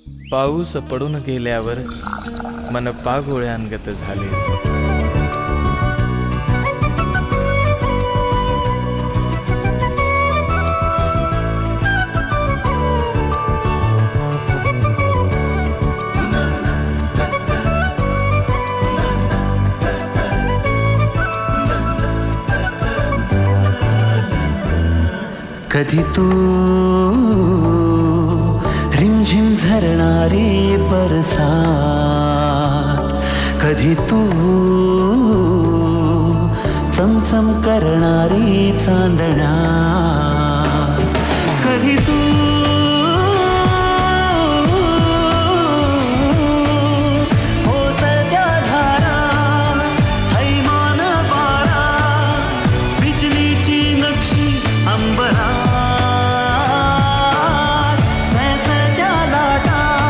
पाऊस पडून गेल्यावर मन पागोळ्यांगत झाले. कधी तू रिमझिम झरणारी बरसात, कधी तू चमचम करणारी चांदण्या,